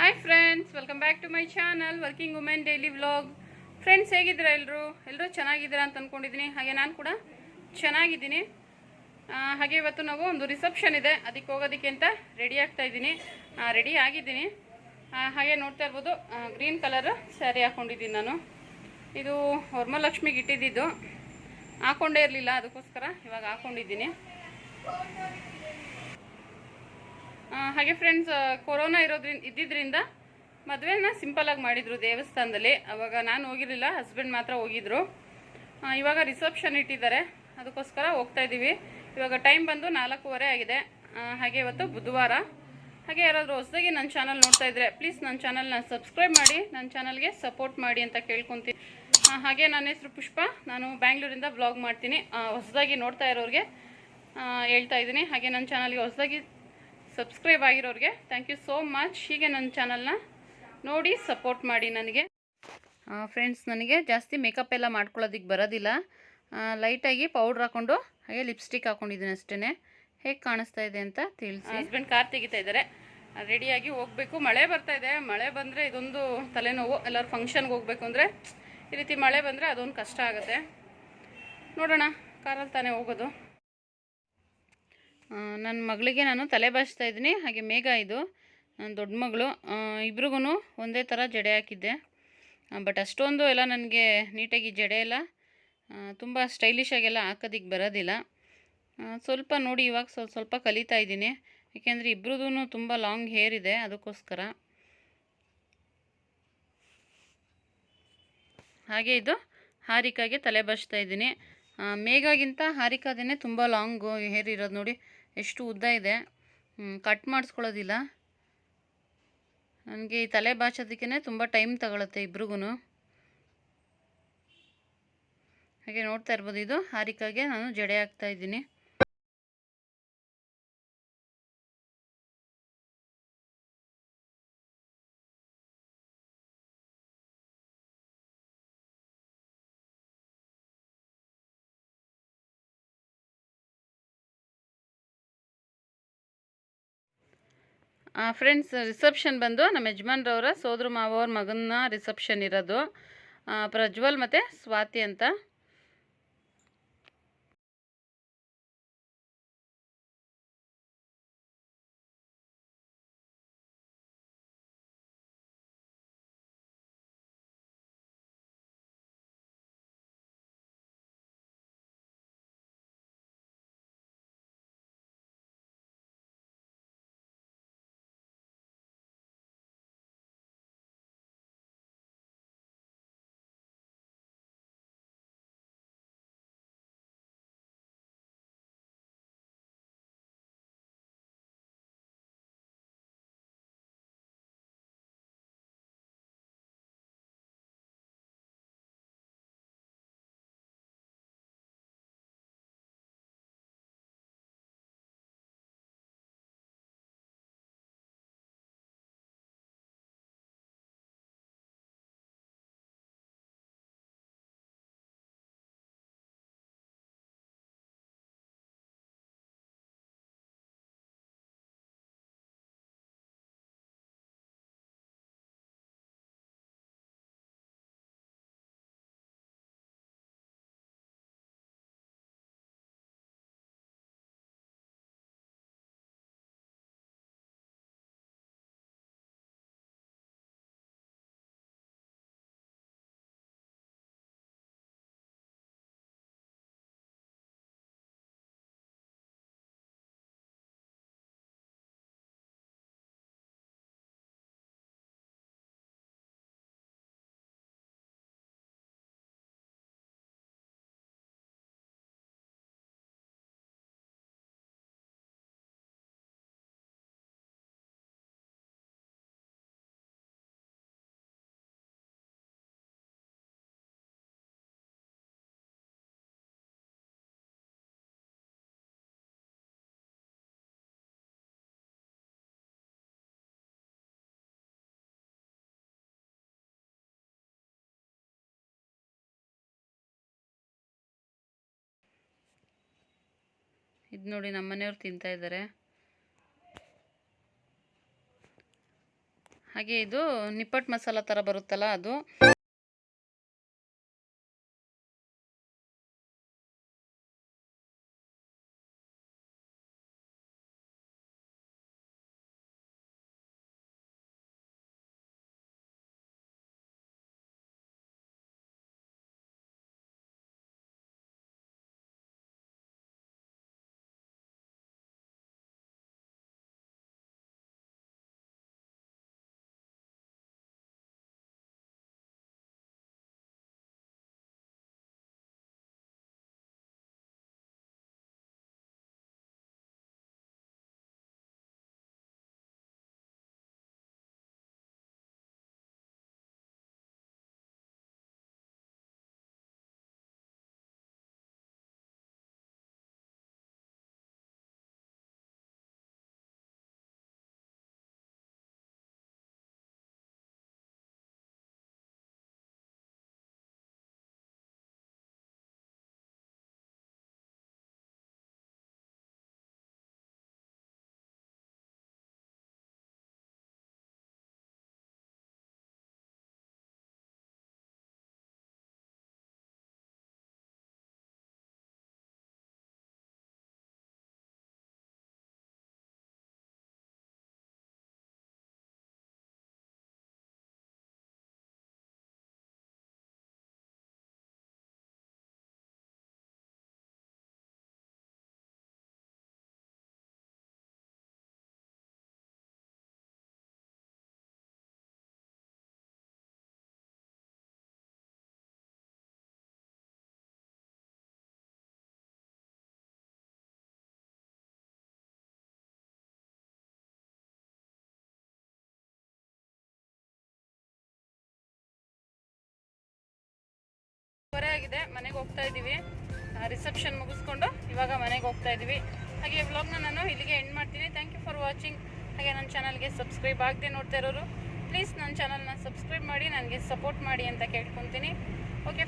Hi friends, welcome back to my channel working women daily vlog. Friends, ಹೇಗಿದ್ದೀರಾ? ಎಲ್ಲರೂ ಚೆನ್ನಾಗಿದ್ದೀರಾ ಅಂತ ಅಂದ್ಕೊಂಡಿದ್ದೀನಿ. ಹಾಗೆ ನಾನು ಕೂಡ ಚೆನ್ನಾಗಿದ್ದೀನಿ. ಹಾಗೆ ಇವತ್ತು ನಾವು ಒಂದು ರಿಸೆಪ್ಷನ್ ಇದೆ, ಅದಕ್ಕೆ ಹೋಗೋದಕ್ಕೆ ಅಂತ ರೆಡಿ ಆಗ್ತಾ ಇದ್ದೀನಿ. ರೆಡಿ ಆಗಿದ್ದೀನಿ. ಹಾಗೆ ನೋಡ್ತಾ ಇರ್ಬೋದು, ಗ್ರೀನ್ ಕಲರ್ ಸ್ಯಾರಿ ಹಾಕ್ಕೊಂಡಿದ್ದೀನಿ ನಾನು. ಇದು ವರಮಹಾಲಕ್ಷ್ಮಿಗೆ ಇಟ್ಟಿದ್ದು, ಹಾಕ್ಕೊಂಡೇ ಇರಲಿಲ್ಲ, ಅದಕ್ಕೋಸ್ಕರ ಇವಾಗ ಹಾಕ್ಕೊಂಡಿದ್ದೀನಿ. ಹಾಗೆ ಫ್ರೆಂಡ್ಸ್, ಕೊರೋನಾ ಇದ್ದಿದ್ದರಿಂದ ಮದುವೆನ ಸಿಂಪಲಾಗಿ ಮಾಡಿದರು ದೇವಸ್ಥಾನದಲ್ಲಿ. ಅವಾಗ ನಾನು ಹೋಗಿರಲಿಲ್ಲ, ಹಸ್ಬೆಂಡ್ ಮಾತ್ರ ಹೋಗಿದ್ರು. ಇವಾಗ ರಿಸೆಪ್ಷನ್ ಇಟ್ಟಿದ್ದಾರೆ, ಅದಕ್ಕೋಸ್ಕರ ಹೋಗ್ತಾ ಇದ್ದೀವಿ. ಇವಾಗ ಟೈಮ್ ಬಂದು 4:15 ಆಗಿದೆ. ಹಾಗೆ ಇವತ್ತು ಬುಧವಾರ. ಹಾಗೆ ಯಾರಾದರೂ ಹೊಸದಾಗಿ ನನ್ನ ಚಾನಲ್ ನೋಡ್ತಾ ಇದ್ದರೆ ಪ್ಲೀಸ್ ನನ್ನ ಚಾನಲ್ನ ಸಬ್ಸ್ಕ್ರೈಬ್ ಮಾಡಿ, ನನ್ನ ಚಾನಲ್ಗೆ ಸಪೋರ್ಟ್ ಮಾಡಿ ಅಂತ ಕೇಳ್ಕೊತೀನಿ. ಹಾಗೆ ನನ್ನ ಹೆಸರು ಪುಷ್ಪ, ನಾನು ಬ್ಯಾಂಗ್ಳೂರಿಂದ ವ್ಲಾಗ್ ಮಾಡ್ತೀನಿ. ಹೊಸದಾಗಿ ನೋಡ್ತಾ ಇರೋರಿಗೆ ಹೇಳ್ತಾ ಇದ್ದೀನಿ. ಹಾಗೆ ನನ್ನ ಚಾನಲ್ಗೆ ಹೊಸದಾಗಿ ಸಬ್ಸ್ಕ್ರೈಬ್ ಆಗಿರೋರಿಗೆ ಥ್ಯಾಂಕ್ ಯು ಸೋ ಮಚ್. ಹೀಗೆ ನನ್ನ ಚಾನಲ್ನ ನೋಡಿ ಸಪೋರ್ಟ್ ಮಾಡಿ ನನಗೆ. ಫ್ರೆಂಡ್ಸ್, ನನಗೆ ಜಾಸ್ತಿ ಮೇಕಪ್ ಎಲ್ಲ ಮಾಡ್ಕೊಳ್ಳೋದಕ್ಕೆ ಬರೋದಿಲ್ಲ. ಲೈಟಾಗಿ ಪೌಡ್ರ್ ಹಾಕ್ಕೊಂಡು ಹಾಗೆ ಲಿಪ್ಸ್ಟಿಕ್ ಹಾಕ್ಕೊಂಡಿದ್ದೀನಿ ಅಷ್ಟೇ. ಹೇಗೆ ಕಾಣಿಸ್ತಾ ಇದೆ ಅಂತ ತಿಳಿಸಿ. ಹಸ್ಬೆಂಡ್ ಕಾರ್ ತೆಗಿತಾ ಇದ್ದಾರೆ, ರೆಡಿಯಾಗಿ ಹೋಗಬೇಕು. ಮಳೆ ಬರ್ತಾ ಇದೆ. ಮಳೆ ಬಂದರೆ ಇದೊಂದು ತಲೆನೋವು. ಎಲ್ಲರೂ ಫಂಕ್ಷನ್ಗೆ ಹೋಗಬೇಕು ಅಂದರೆ ಈ ರೀತಿ ಮಳೆ ಬಂದರೆ ಅದೊಂದು ಕಷ್ಟ ಆಗುತ್ತೆ. ನೋಡೋಣ, ಕಾರಲ್ಲಿ ತಾನೇ ಹೋಗೋದು. ನನ್ನ ಮಗಳಿಗೆ ನಾನು ತಲೆ ಬಾಚ್ತಾ ಇದ್ದೀನಿ. ಹಾಗೆ ಮೇಘ ಇದು ನನ್ನ ದೊಡ್ಡ ಮಗಳು. ಇಬ್ರಿಗೂ ಒಂದೇ ಥರ ಜಡೆ ಹಾಕಿದ್ದೆ. ಬಟ್ ಅಷ್ಟೊಂದು ಎಲ್ಲ ನನಗೆ ನೀಟಾಗಿ ಜಡೆ ಎಲ್ಲ ತುಂಬ ಸ್ಟೈಲಿಶಾಗೆಲ್ಲ ಹಾಕೋದಿಕ್ಕೆ ಬರೋದಿಲ್ಲ. ಸ್ವಲ್ಪ ನೋಡಿ ಇವಾಗ ಸ್ವಲ್ಪ ಕಲಿತಾ ಇದ್ದೀನಿ. ಏಕೆಂದರೆ ಇಬ್ರದೂ ತುಂಬ ಲಾಂಗ್ ಹೇರ್ ಇದೆ, ಅದಕ್ಕೋಸ್ಕರ. ಹಾಗೆ ಇದು ಹಾರಿಕಾಗೆ ತಲೆ ಬಾಚ್ತಾ ಇದ್ದೀನಿ. ಮೇಘಾಗಿಂತ ಹಾರಿಕಾದೇನೆ ತುಂಬ ಲಾಂಗು ಹೇರ್ ಇರೋದು. ನೋಡಿ ಎಷ್ಟು ಉದ್ದ ಇದೆ. ಕಟ್ ಮಾಡಿಸ್ಕೊಳ್ಳೋದಿಲ್ಲ. ನನಗೆ ಈ ತಲೆ ಬಾಚೋದಕ್ಕೇ ತುಂಬ ಟೈಮ್ ತಗೊಳುತ್ತೆ ಇಬ್ರಿಗೂ. ಹಾಗೆ ನೋಡ್ತಾ ಇರ್ಬೋದು, ಇದು ಹಾರಿಕಾಗೆ ನಾನು ಜಡೆ ಹಾಕ್ತಾ ಇದ್ದೀನಿ. ಫ್ರೆಂಡ್ಸ್, ರಿಸೆಪ್ಷನ್ ಬಂದು ನಮ್ಮ ಯಜಮಾನ್ರವರ ಸೋದರ ಮಾವವ್ರ ಮಗನ ರಿಸೆಪ್ಷನ್ ಇರೋದು. ಪ್ರಜ್ವಲ್ ಮತ್ತು ಸ್ವಾತಿ ಅಂತ. ಇದು ನೋಡಿ, ನಮ್ಮ ಮನೆಯವ್ರು ತಿಂತಾ ಇದ್ದಾರೆ. ಹಾಗೆ ಇದು ನಿಪ್ಪಟ್ಟು ಮಸಾಲ ಥರ ಬರುತ್ತಲ್ಲ ಅದು. ಹೊರೆ ಆಗಿದೆ, ಮನೆಗೆ ಹೋಗ್ತಾ ಇದ್ದೀವಿ. ರಿಸೆಪ್ಷನ್ ಮುಗಿಸ್ಕೊಂಡು ಇವಾಗ ಮನೆಗೆ ಹೋಗ್ತಾ ಇದ್ದೀವಿ. ಹಾಗೆ ವ್ಲಾಗ್ನ ನಾನು ಇಲ್ಲಿಗೆ ಎಂಡ್ ಮಾಡ್ತೀನಿ. Thank you for watching. ಹಾಗೆ ನನ್ನ ಚಾನಲ್ಗೆ ಸಬ್ಸ್ಕ್ರೈಬ್ ಆಗದೆ ನೋಡ್ತಾ ಇರೋರು ಪ್ಲೀಸ್ ನನ್ನ ಚಾನಲ್ನ ಸಬ್ಸ್ಕ್ರೈಬ್ ಮಾಡಿ, ನನಗೆ ಸಪೋರ್ಟ್ ಮಾಡಿ ಅಂತ ಕೇಳ್ಕೊತೀನಿ. ಓಕೆ.